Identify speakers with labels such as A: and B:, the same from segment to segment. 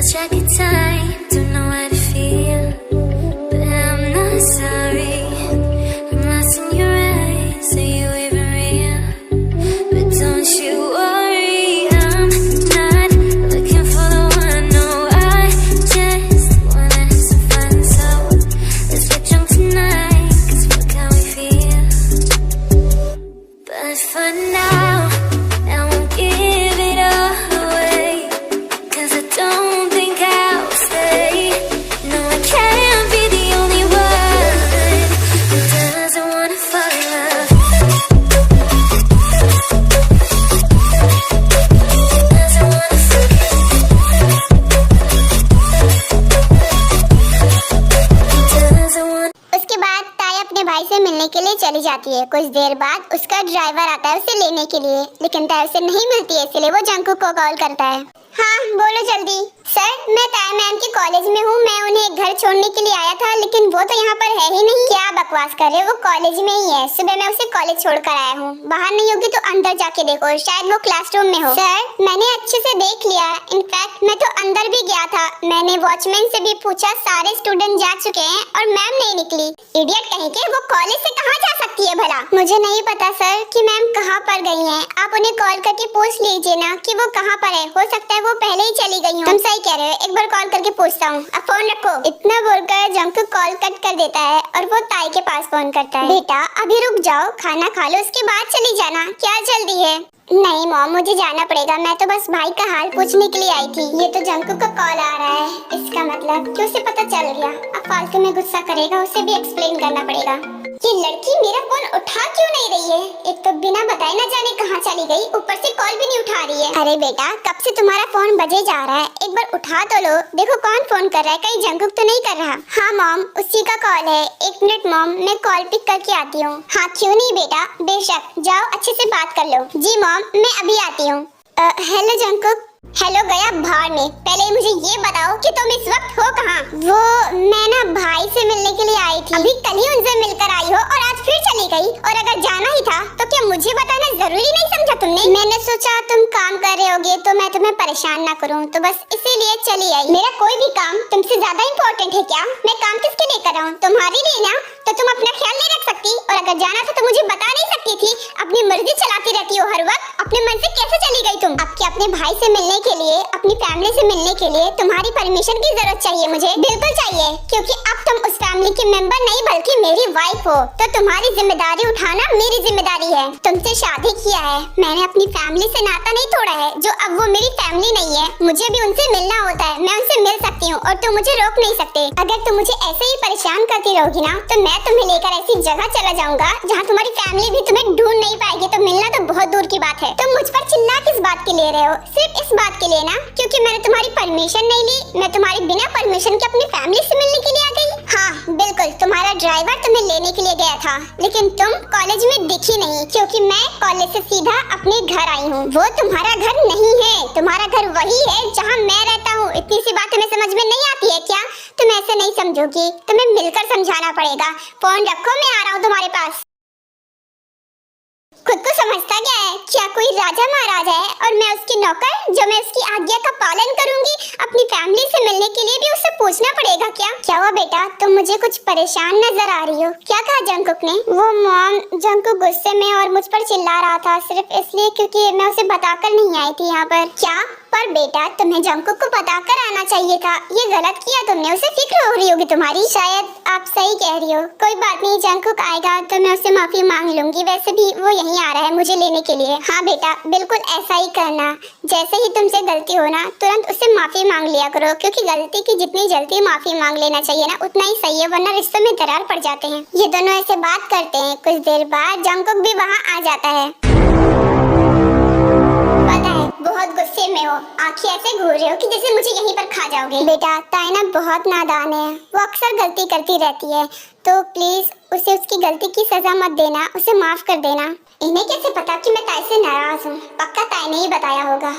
A: lost track of time, don't know how to feel, but I'm not sorry. I'm lost in your eyes, are you even real? But don't you worry, I'm not looking for the one, no, I just wanna have some fun. So let's get drunk tonight, 'cause look how we feel. But for now, I won't give it all away, 'cause I don't think I'll stay. No, I can't be the only one who doesn't wanna fall in love. Doesn't wanna fall doesn't wanna.
B: उसके बाद ताई अपने भाई से मिलने के लिए चली जाती है। कुछ देर बाद उसका ड्राइवर आता है उसे लेने के लिए, लेकिन ताई उसे नहीं मिलती है, इसलिए वो जंकुक को कॉल करता है। हाँ बोलो जल्दी। सर मैं ताई मैम के कॉलेज में हूँ, मैं उन्हें एक घर छोड़ने के लिए आया था, लेकिन वो तो यहाँ पर है ही नहीं। क्या बकवास कर रहे हो, वो कॉलेज में ही है। सुबह मैं उसे कॉलेज छोड़ कर आया हूँ, बाहर नहीं होगी तो अंदर जाके देखो, शायद वो क्लासरूम में हो। सर मैंने अच्छे से देख लिया, इनफैक्ट मैं तो अंदर भी गया था, मैंने वॉचमैन से भी पूछा, सारे स्टूडेंट जा चुके हैं और मैम नहीं निकली। इडियट कहीं के, वो कॉलेज से कहाँ जा सकती है भला? मुझे नहीं पता सर कि मैम कहाँ पर गई हैं, आप उन्हें कॉल करके पूछ लीजिए ना कि वो कहाँ पर है, हो सकता है वो पहले ही चली गई हो। तुम सही कह रहे हो, एक बार कॉल करके पूछता हूँ, अब फोन रखो। इतना बोलकर जंकुक कॉल कट कर देता है और वो ताई के पास फोन करता है। बेटा अभी रुक जाओ, खाना खा लो, उसके बाद चली जाना, क्या जल्दी है? नहीं मॉम मुझे जाना पड़ेगा, मैं तो बस भाई का हाल पूछने के लिए आई थी। ये तो जंकुक का कॉल आ रहा है, इसका मतलब कि उसे पता चल गया, अब फालतू में गुस्सा करेगा, उसे भी एक्सप्लेन करना पड़ेगा। ये लड़की मेरा फोन उठा क्यों नहीं रही है? एक तो बिना बताए ना जाने कहाँ चली गई, ऊपर से कॉल भी नहीं उठा रही है। अरे बेटा कब से तुम्हारा फोन बजे जा रहा है, एक बार उठा तो लो, देखो कौन फोन कर रहा है, कहीं जंकुक तो नहीं कर रहा? हाँ मॉम उसी का कॉल है, एक मिनट मॉम मैं कॉल पिक करके आती हूँ। हाँ क्यों नहीं बेटा, बेशक जाओ अच्छे से बात कर लो। जी मॉम मैं अभी आती हूँ। Hello Jungkook. हेलो गया भाड़ में, पहले मुझे ये बताओ कि तुम इस वक्त हो कहाँ? वो मैं ना भाई से मिलने के लिए आई थी, अभी कल ही उनसे मिलकर आई हो और आज फिर चली गई, और अगर जाना ही था तो क्या मुझे बताना जरूरी नहीं समझा तुमने? मैंने सोचा तुम काम कर रहे होगे तो मैं तुम्हें परेशान ना करूं, तो बस इसीलिए चली आई। मेरा कोई भी काम तुमसे ज्यादा इम्पोर्टेंट है क्या? मैं काम किसके लिए कर रहा हूँ, तुम्हारे लिए ना, तो तुम अपना ख्याल नहीं रख सकती? और अगर जाना था तो मुझे बता नहीं सकती थी? अपनी मर्जी चलाती रहती हो हर वक्त, अपने मन से कैसे चली गई तुम? अब क्या अपने भाई से मिलने के लिए, अपनी फैमिली से मिलने के लिए तुम्हारी परमिशन की जरूरत चाहिए मुझे? बिल्कुल चाहिए, क्योंकि अब तुम उस फैमिली के मेंबर नहीं बल्कि मेरी वाइफ हो, तो तुम्हारी जिम्मेदारी उठाना मेरी जिम्मेदारी है। तुमसे शादी किया है, मैंने अपनी फैमिली से नाता नहीं तोड़ा है, जो अब वो मेरी फैमिली नहीं है, मुझे भी उनसे मिलना होता है, मैं उनसे मिल सकती हूँ और तुम मुझे रोक नहीं सकते। अगर तुम मुझे ऐसे ही परेशान करती रहोगी ना, तो मैं तुम्हें लेकर ऐसी जगह चला जाऊंगा जहाँ तुम्हारी फैमिली भी तुम्हें ढूंढ नहीं पाएगी, तो मिलना तो बहुत दूर की बात है। तुम मुझ पर चिल्ला किस बात के ले रहे हो? सिर्फ इस बात के लिए ना क्योंकि मैंने तुम्हारी परमिशन नहीं ली, मैं तुम्हारी बिना परमिशन के अपनी फैमिली से मिलने के लिए आ गई। हाँ बिल्कुल, तुम्हारा ड्राइवर तुम्हें लेने के लिए गया था, लेकिन तुम कॉलेज में दिखी नहीं, क्योंकि मैं कॉलेज से सीधा अपने घर आई हूँ। वो तुम्हारा घर नहीं है, तुम्हारा घर वही है जहाँ मैं रहता हूँ। इतनी सी बात तुम्हें समझ में नहीं आती है क्या? तुम ऐसे नहीं समझोगी, तुम्हें मिलकर समझाना पड़ेगा। फोन रखो, मैं आ रहा हूँ तुम्हारे पास। खुद को समझता क्या है? क्या कोई राजा महाराजा है और मैं उसकी नौकर, जो मैं उसकी आज्ञा का पालन करूंगी? अपनी फैमिली से मिलने के लिए भी उससे पूछना पड़ेगा क्या? क्या हुआ बेटा, तुम मुझे कुछ परेशान नजर आ रही हो? क्या कहा जंकुक ने? वो मॉम जंकुक गुस्से में और मुझ पर चिल्ला रहा था, सिर्फ इसलिए क्योंकि मैं उसे बताकर नहीं आई थी यहाँ पर। क्या? पर बेटा तुम्हें जंकुक को बताकर आना चाहिए था, ये गलत किया तुमने, उसे फिक्र हो रही होगी तुम्हारी। शायद आप सही कह रही हो, कोई बात नहीं, जंकुक आएगा तो मैं उससे माफी मांग लूंगी, वैसे भी वो यहीं आ रहा है मुझे लेने के लिए। हाँ बेटा बिल्कुल ऐसा ही करना, जैसे ही तुमसे गलती हो ना तुरंत उससे माफी मांग लिया करो, क्योंकि गलती की जितनी जल्दी माफी मांग लेना चाहिए ना उतना ही सही है, वरना रिश्तों में दरार पड़ जाते हैं। ये दोनों ऐसे बात करते हैं, कुछ देर बाद जंकुक भी वहाँ आ जाता है। बहुत गुस्से में हो, आंखें ऐसे घूर रहे हो कि जैसे मुझे यहीं पर खा जाओगे। बेटा ताइना बहुत नादान है, वो अक्सर गलती करती रहती है, तो प्लीज उसे उसकी गलती की सजा मत देना, उसे माफ कर देना। इन्हें कैसे पता कि मैं ताई से नाराज हूँ? पक्का ताई ने ही बताया होगा।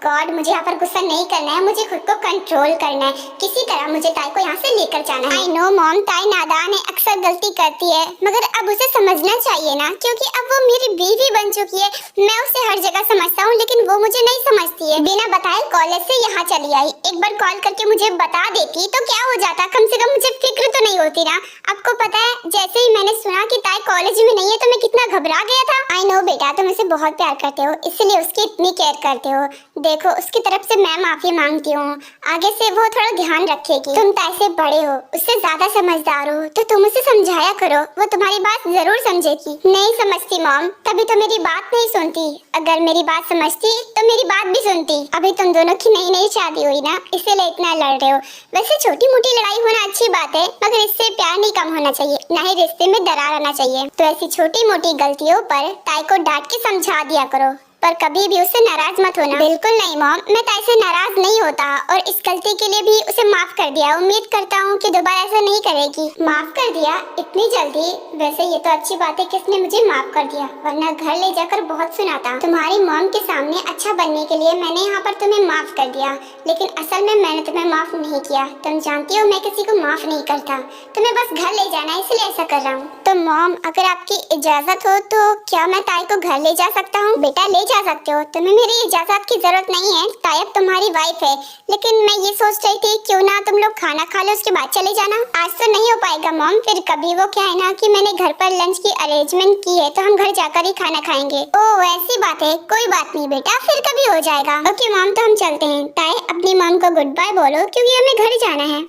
B: गॉड, मुझे यहाँ पर गुस्सा नहीं करना है, मुझे खुद को कंट्रोल करना है। किसी तरह मुझे ताई को यहाँ से लेकर जाना है। आई नो मॉम, ताई नादान है, अक्सर गलती करती है, मगर अब उसे समझना चाहिए ना, क्योंकि अब वो मेरी बीवी बन चुकी है। मैं उसे हर जगह समझता हूँ, लेकिन वो मुझे नहीं समझती है। बिना बताए कॉलेज से यहाँ चली आई। एक बार कॉल करके मुझे बता देती तो क्या हो जाता, कम से कम मुझे फिक्र तो नहीं होती ना। आपको पता है, जैसे ही मैंने सुना कि ताई कॉलेज में नहीं है तो मैं कितना घबरा गया था। आई नो बेटा, तुम उसे बहुत प्यार करते हो, इसलिए उसकी इतनी केयर करते हो। देखो, उसकी तरफ से मैं माफी मांगती हूँ। आगे से वो थोड़ा ध्यान रखेगी। तुम ताई से बड़े हो, उससे ज्यादा समझदार हो, तो तुम उसे समझाया करो, वो तुम्हारी बात जरूर समझेगी। नहीं समझती मॉम, तभी तो मेरी बात नहीं सुनती। अगर मेरी बात समझती तो मेरी बात भी सुनती। अभी तुम दोनों की नई नई शादी हुई ना, इसीलिए इतना लड़ रहे हो। वैसे छोटी मोटी लड़ाई होना अच्छी बात है, मगर इससे प्यार नहीं कम होना चाहिए, ना ही रिश्ते में दरार आना चाहिए। तो ऐसी छोटी मोटी गलतियों पर ताई को डांट के समझा दिया करो, पर कभी भी उससे नाराज मत होना। बिल्कुल नहीं मॉम, मैं ताई से नाराज नहीं होता, और इस गलती के लिए भी उसे माफ कर दिया। उम्मीद करता हूँ कि दोबारा ऐसा नहीं करेगी। माफ कर दिया इतनी जल्दी? वैसे ये तो अच्छी बात है किसने मुझे माफ कर दिया, वरना घर ले जाकर बहुत सुनाता। तुम्हारी मॉम के सामने अच्छा बनने के लिए मैंने यहाँ पर तुम्हें माफ कर दिया, लेकिन असल में मैंने तुम्हें माफ नहीं किया। तुम जानती हो मैं किसी को माफ नहीं करता, तुम्हें बस घर ले जाना है, इसलिए ऐसा कर रहा हूँ। तो मॉम, अगर आपकी इजाजत हो तो क्या मैं ताई को घर ले जा सकता हूँ? बेटा, ले जा सकते हो, तुम्हें मेरी इजाजत की जरूरत नहीं है। ताई अब तुम्हारी वाइफ है, लेकिन मैं ये सोच रही थी क्यों ना तुम लोग खाना खा लो, उसके बाद चले जाना। आज तो नहीं हो पाएगा मॉम, फिर कभी। वो क्या है ना कि मैंने घर पर लंच की अरेंजमेंट की है, तो हम घर जाकर ही खाना खाएंगे। ओह ऐसी बात है, कोई बात नहीं बेटा, फिर कभी हो जाएगा। ओके मॉम, तो हम चलते हैं। ताई, अपनी मॉम को गुड बाय बोलो, क्योंकि हमें घर जाना है।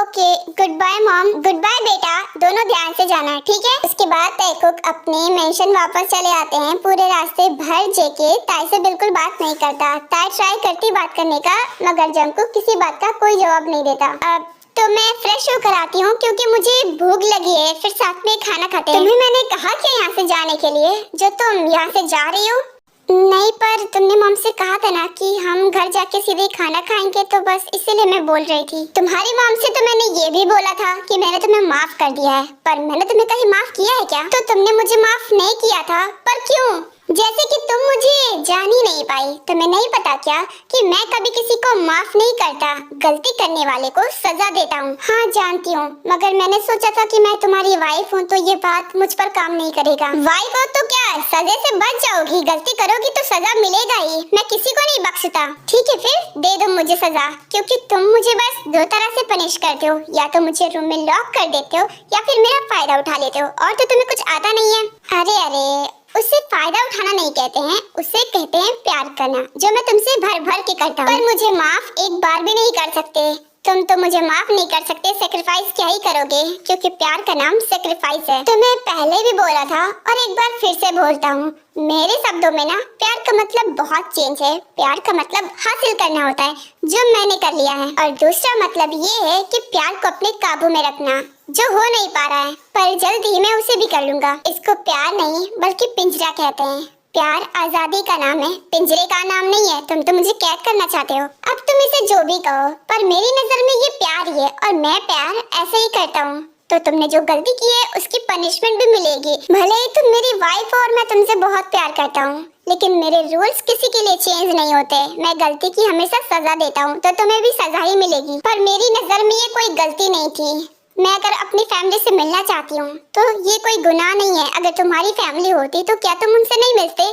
B: Okay, good bye mom. Good bye बेटा, दोनों ध्यान से जाना, ठीक है? उसके बाद ताईकुक अपने मेंशन वापस चले आते हैं। पूरे रास्ते भर जेके ताई से बिल्कुल बात नहीं करता। ताई ट्राई करती बात करने का, मगर जंकुक किसी बात का कोई जवाब नहीं देता। तो मैं फ्रेश होकर आती हूँ, क्योंकि मुझे भूख लगी है, फिर साथ में खाना खाते हैं। तुम्हें मैंने कहा क्या यहाँ से जाने के लिए, जो तुम यहाँ से जा रही हो? नहीं, पर तुमने मॉम से कहा था ना कि हम घर जाके सीधे खाना खाएंगे, तो बस इसीलिए मैं बोल रही थी। तुम्हारी मॉम से तो मैंने ये भी बोला था कि मैंने तुम्हें माफ कर दिया है, पर मैंने तुम्हें कहीं माफ किया है क्या? तो तुमने मुझे माफ नहीं किया था, पर क्यों? जैसे कि तुम मुझे जान ही नहीं पाई। तुम्हें नहीं पता क्या कि मैं कभी किसी को माफ नहीं करता, गलती करने वाले को सजा देता हूँ। हाँ जानती हूँ, मगर मैंने सोचा था कि मैं तुम्हारी वाइफ हूँ, तो ये बात मुझ पर काम नहीं करेगा। वाइफ हो तो क्या, सजा से बच जाओगी, गलती करोगी तो सजा मिलेगा ही। मैं किसी को नहीं बख्शता। ठीक है, फिर दे दो मुझे सजा, क्योंकि तुम मुझे बस दो तरह से पनिश करते हो, या तो मुझे रूम में लॉक कर देते हो, या फिर मेरा फायदा उठा लेते हो, और तो तुम्हें कुछ आता नहीं है। अरे उसे फायदा उठाना नहीं कहते हैं, उसे कहते हैं प्यार करना, जो मैं तुमसे भर भर के करता हूँ। पर मुझे माफ एक बार भी नहीं कर सकते। तुम तो मुझे माफ नहीं कर सकते, सेक्रीफाइस क्या ही करोगे, क्योंकि प्यार का नाम सेक्रीफाइस है। तो मैं पहले भी बोला था और एक बार फिर से बोलता हूँ, मेरे शब्दों में ना प्यार का मतलब बहुत चेंज है। प्यार का मतलब हासिल करना होता है, जो मैंने कर लिया है, और दूसरा मतलब ये है कि प्यार को अपने काबू में रखना, जो हो नहीं पा रहा है, पर जल्द ही मैं उसे भी कर लूंगा। इसको प्यार नहीं बल्कि पिंजरा कहते हैं। प्यार आजादी का नाम है, पिंजरे का नाम नहीं है। तुम तो मुझे कैद करना चाहते हो। अब तुम इसे जो भी कहो, पर मेरी नजर में ये प्यार ही है, और मैं प्यार ऐसे ही करता हूँ। तो तुमने जो गलती की है उसकी पनिशमेंट भी मिलेगी। भले ही तुम मेरी वाइफ हो और मैं तुमसे बहुत प्यार करता हूँ, लेकिन मेरे रूल्स किसी के लिए चेंज नहीं होते। मैं गलती की हमेशा सजा देता हूँ, तो तुम्हें भी सजा ही मिलेगी। पर मेरी नजर में ये कोई गलती नहीं थी। मैं अगर अपनी फैमिली से मिलना चाहती हूँ तो ये कोई गुनाह नहीं है। अगर तुम्हारी फैमिली होती तो क्या तुम उनसे नहीं मिलते?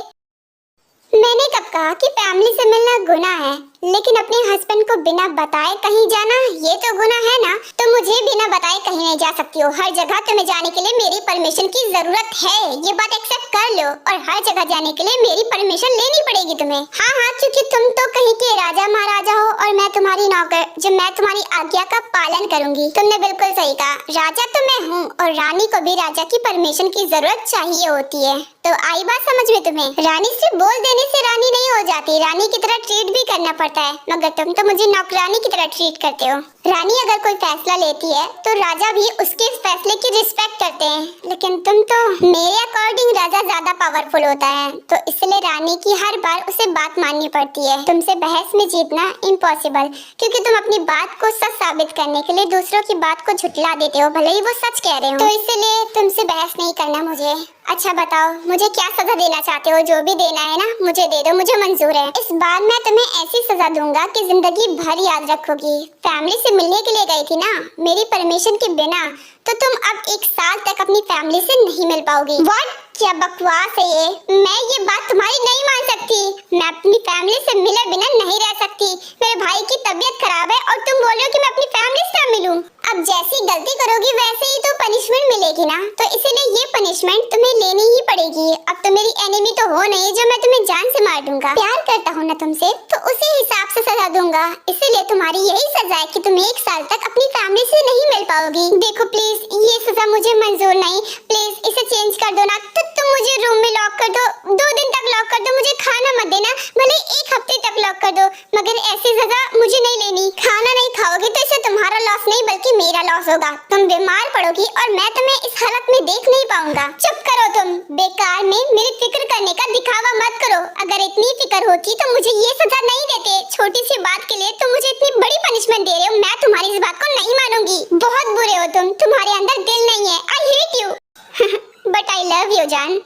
B: मैंने कब कहा कि फैमिली से मिलना गुनाह है? लेकिन अपने हस्बैंड को बिना बताए कहीं जाना, ये तो गुनाह है ना? तो मुझे बिना बताए कहीं नहीं जा सकती हो। हर जगह तुम्हें जाने के लिए मेरी परमिशन की जरूरत है, ये बात एक्सेप्ट कर लो। और हर जगह जाने के लिए मेरी परमिशन लेनी पड़ेगी तुम्हें। हाँ हाँ, क्योंकि तुम तो कहीं के राजा महाराजा हो और मैं तुम्हारी नौकर, जो मैं तुम्हारी आज्ञा का पालन करूंगी। तुमने बिल्कुल सही कहा, राजा तो मैं हूँ, और रानी को भी राजा की परमिशन की जरूरत चाहिए होती है। तो आई बात समझ में तुम्हें? रानी सिर्फ बोल देने से रानी नहीं हो जाती, रानी की तरह ट्रीट भी करना पड़ता है। मगर तुम तो मुझे नौकरानी की तरह ट्रीट करते हो। रानी अगर कोई फैसला लेती है तो राजा भी उसके फैसले की रिस्पेक्ट करते हैं, लेकिन तुम तो मेरे अकॉर्डिंग राजा ज्यादा पावरफुल होता है, तो इसलिए रानी की हर बार उसे बात माननी पड़ती है। तुमसे बहस में जीतना इम्पॉसिबल, क्योंकि तुम अपनी बात को सच साबित करने के लिए दूसरों की बात को झुठला देते हो, भले ही वो सच कह रहे हो। तो इसलिए तुमसे बहस नहीं करना मुझे। अच्छा बताओ, मुझे क्या सजा देना चाहते हो? जो भी देना है ना मुझे दे दो, मुझे मंजूर है। इस बार मैं तुम्हें ऐसी सजा दूंगा कि जिंदगी भर याद रखोगी। फैमिली से मिलने के लिए गई थी ना मेरी परमिशन के बिना, तो तुम अब 1 साल तक अपनी फैमिली से नहीं मिल पाओगी। व्हाट? क्या बकवास है ये? मैं ये बात तुम्हारी नहीं मान सकती। मैं अपनी फैमिली से मिले बिना नहीं रह सकती। मेरे भाई की तबीयत खराब है और तुम बोल रहे हो कि मैं अपनी फैमिली से मिलूं। अब जैसी गलती करोगी वैसे ही तो पनिशमेंट मिलेगी ना, तो इसीलिए ये पनिशमेंट तुम्हें लेनी ही पड़ेगी। अब तो मेरी एनिमी तो हो नहीं जो मैं तुम्हें जान से मार दूंगा। प्यार करता हूँ ना तुमसे, तो उसी हिसाब से सजा दूंगा। इसीलिए तुम्हारी यही सजा है कि तुम 1 साल तक अपनी फैमिली से नहीं मिल पाओगी। देखो प्लीज, ये सजा मुझे मंजूर नहीं। प्लीज इसे चेंज कर दो ना। तो तुम मुझे रूम में लॉक कर दो, 2 दिन तक लॉक कर दो। मुझे खाना मत देना, भले 1 हफ्ते तक लॉक कर दो, मगर ऐसी सजा मुझे नहीं लेनी। खाना नहीं खाओगे तो इससे तुम्हारा लॉस नहीं बल्कि मेरा लॉस होगा। तुम बीमार पड़ोगी और मैं तुम्हें इस हालत में देख नहीं पाऊंगा। चुप करो तुम, बेकार में मेरी फिक्र करने का दिखावा मत करो। अगर इतनी फिक्र होती तो मुझे ये सजा नहीं देते। छोटी सी बात के लिए तुम मुझे इतनी बड़ी पनिशमेंट दे रहे हो। मैं तुम्हारी इस बात को नहीं मानूंगी। बहुत बुरे हो तुम, तुम्हारे अंदर दिल नहीं है। I hate you but I love you जान।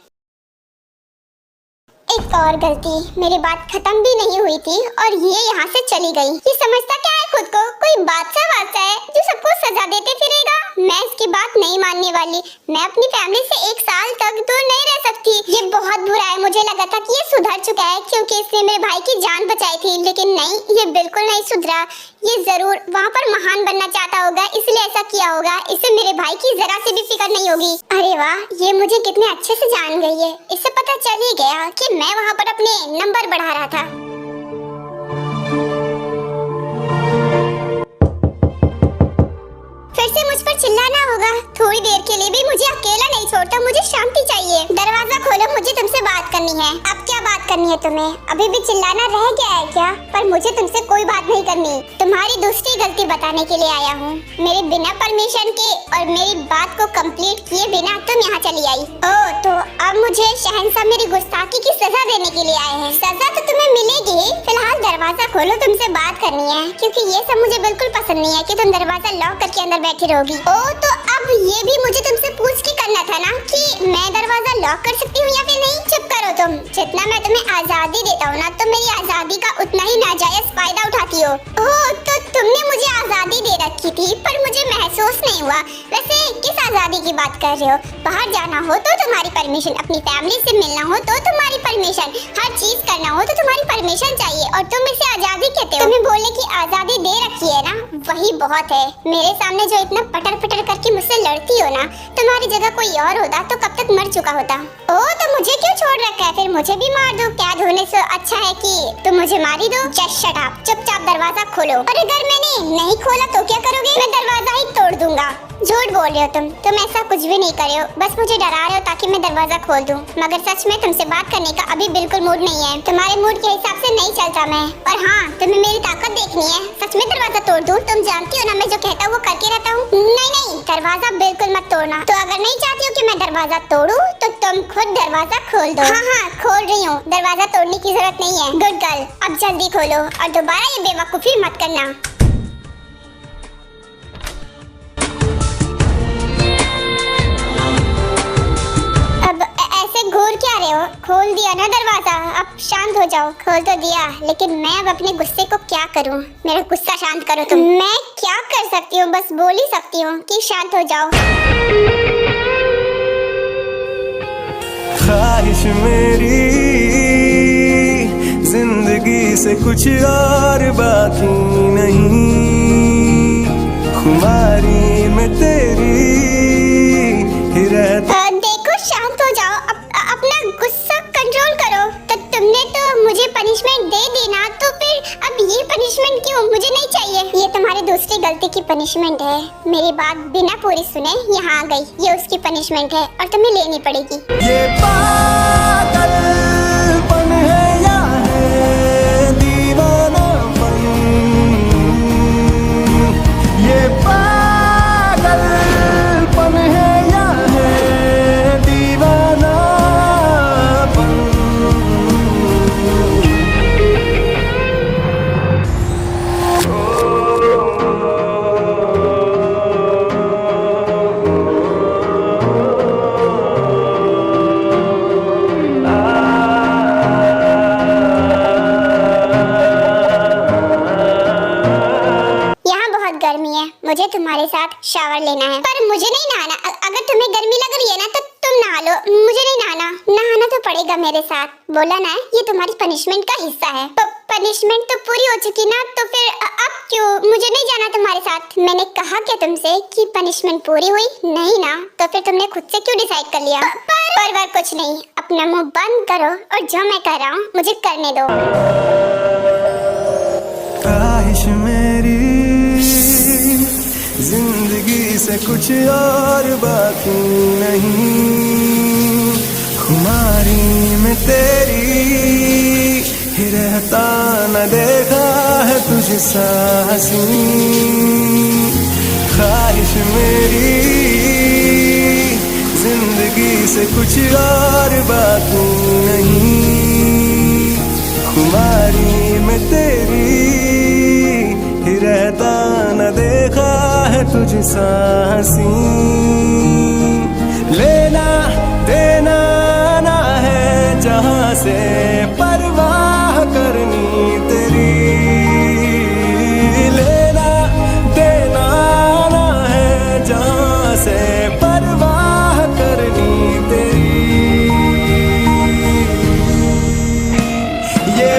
B: एक और गलती, मेरी बात खत्म भी नहीं हुई थी और ये यहाँ से चली गई। ये समझता क्या है खुद को? कोई बादशाह है जो सबको सजा देते फिरेगा। मैं इसकी बात नहीं मानने वाली। मैं अपनी फैमिली से 1 साल तक दूर नहीं रह सकती। ये बहुत बुरा है। मुझे लगा था कि ये सुधर चुका है क्योंकि इसने मेरे भाई की जान बचाई थी, लेकिन नहीं, ये बिल्कुल नहीं सुधरा। ये जरूर वहाँ पर महान बनना चाहता होगा, इसलिए ऐसा किया होगा। इसे मेरे भाई की जरा से भी फिक्र नहीं होगी। अरे वाह, ये मुझे कितने अच्छे से जान गई है। इसे पता चल ही गया कि मैं वहाँ पर अपने नंबर बढ़ा रहा था। फिर से मुझ पर चिल्लाना होगा। थोड़ी देर के लिए भी मुझे अकेला नहीं छोड़ता। मुझे शांति चाहिए। दरवाजा खोलो, मुझे तुमसे बात करनी है। अब क्या बात करनी है तुम्हें? अभी भी चिल्लाना रह गया है क्या? पर मुझे तुमसे कोई बात नहीं करनी। तुम्हारी दूसरी गलती बताने के लिए आया हूँ। मेरे बिना परमिशन के और मेरी बात को कंप्लीट किए बिना तुम यहाँ चली आई। ओह, तो अब मुझे शहंशाह मेरी गुस्ताखी की सजा देने के लिए आए हैं। सजा तो तुम्हें मिलेगी। फिलहाल दरवाजा खोलो, तुमसे बात करनी है, क्योंकि ये सब मुझे बिल्कुल पसंद नहीं है कि तुम दरवाजा लॉक करके अंदर बैठी रहोगी। ओह, तो अब ये भी मुझे तुमसे पूछ के करना था ना कि मैं दरवाजा लॉक कर सकती हूँ या फिर नहीं? चुप करो तुम। जितना मैं तुम्हें आजादी देता हूँ ना, तो मेरी आजादी का उतना ही नाजायज फायदा उठाती हो। ओह, तो तुमने मुझे आजादी दे रखी थी पर मुझे महसूस नहीं हुआ। वैसे किस आजादी की बात कर रहे हो? बाहर जाना हो तो तुम्हारी परमिशन, अपनी फैमिली से मिलना हो तो तुम्हारी परमिशन, हर चीज करना हो तो तुम्हारी परमिशन चाहिए, और तुम इसे आजादी कहते हो? तुम्हें बोलने की आजादी दे रखी है ना, वही बहुत है। मेरे सामने जो इतना पटर पटर करके मुझसे लड़ती हो ना, तुम्हारी जगह कोई और होता तो कब तक मर चुका होता। ओह, तो मुझे क्यों छोड़ रखा है? फिर मुझे भी मार दो। कैद होने से अच्छा है कि तुम मुझे मार ही दो। जस्ट शट अप, चुपचाप दरवाजा खोलो। और अगर मैंने नहीं खोला तो क्या करोगे? मैं दरवाजा ही तोड़ दूंगा। झूठ बोल रहे हो तुम ऐसा कुछ भी नहीं कर रहे हो, बस मुझे डरा रहे हो ताकि मैं दरवाजा खोल दूं। मगर सच में तुमसे बात करने का अभी बिल्कुल मूड नहीं है। तुम्हारे मूड के हिसाब से नहीं चलता मैं। और हाँ, तुम्हें मेरी ताकत देखनी है। सच में दरवाजा तोड़ दूं? तुम जानती हो ना मैं जो कहता हूँ वो करके रहता हूँ। नहीं, दरवाजा बिल्कुल मत तोड़ना। तो अगर नहीं चाहती हो कि मैं दरवाजा तोड़ूं तो तुम खुद दरवाजा खोल दो। हाँ, खोल रही हूँ। दरवाजा तोड़ने की जरूरत नहीं है। गुड गर्ल, अब जल्दी खोलो और दोबारा ये बेवकूफी मत करना। घूर क्या रहे हो? खोल दिया ना दरवाजा, अब शांत हो जाओ। खोल तो दिया, लेकिन मैं अब अपने गुस्से को क्या करूं? मेरा गुस्सा शांत करो तुम। मैं क्या कर सकती हूँ? बस बोल ही सकती हूँ कि शांत हो जाओ।
C: ख्वाहिश मेरी जिंदगी से कुछ और बाकी नहीं, खुमारी में तेरी ही रहता।
B: देखो, शांत हो जाओ। अपना गुस्सा कंट्रोल करो। तो तुमने तो मुझे पनिशमेंट दे दी ना, तो फिर अब ये पनिशमेंट क्यों? मुझे नहीं चाहिए। ये तुम्हारी दूसरी गलती की पनिशमेंट है। मेरी बात बिना पूरी सुने यहाँ आ गई। ये उसकी पनिशमेंट है और तुम्हें लेनी पड़ेगी।
C: ये पागलपन है या है दीवानापन,
B: गर्मी है, मुझे तुम्हारे साथ शावर लेना है। पर मुझे नहीं नहाना। अगर तुम्हें गर्मी लग रही है ना तो तुम नहा लो, मुझे नहीं नहाना। नहाना तो पड़ेगा मेरे साथ, बोला ना, ये तुम्हारी पनिशमेंट का हिस्सा है। पनिशमेंट तो पूरी हो चुकी ना, तो फिर अब क्यों? मुझे नहीं जाना तुम्हारे साथ। मैंने कहा क्या तुमसे कि पनिशमेंट पूरी हुई? नहीं ना, तो फिर तुमने खुद से क्यों डिसाइड कर लिया? पर कुछ नहीं, अपना मुंह बंद करो और जो मैं कर रहा हूँ मुझे करने दो।
C: ख्वाहिश मेरी जिंदगी से कुछ और बाकी नहीं, खुमारी में तेरी ही रहता न देखा है तुझसा हसीं। ख्वाहिश मेरी जिंदगी से कुछ और बाकी नहीं, खुमारी में तेरी ही रहता न देखा है तुझसा हसीं। लेना देना ना है जहां से परवाह करनी तेरी, लेना देना ना है जहां से परवाह करनी तेरी। ये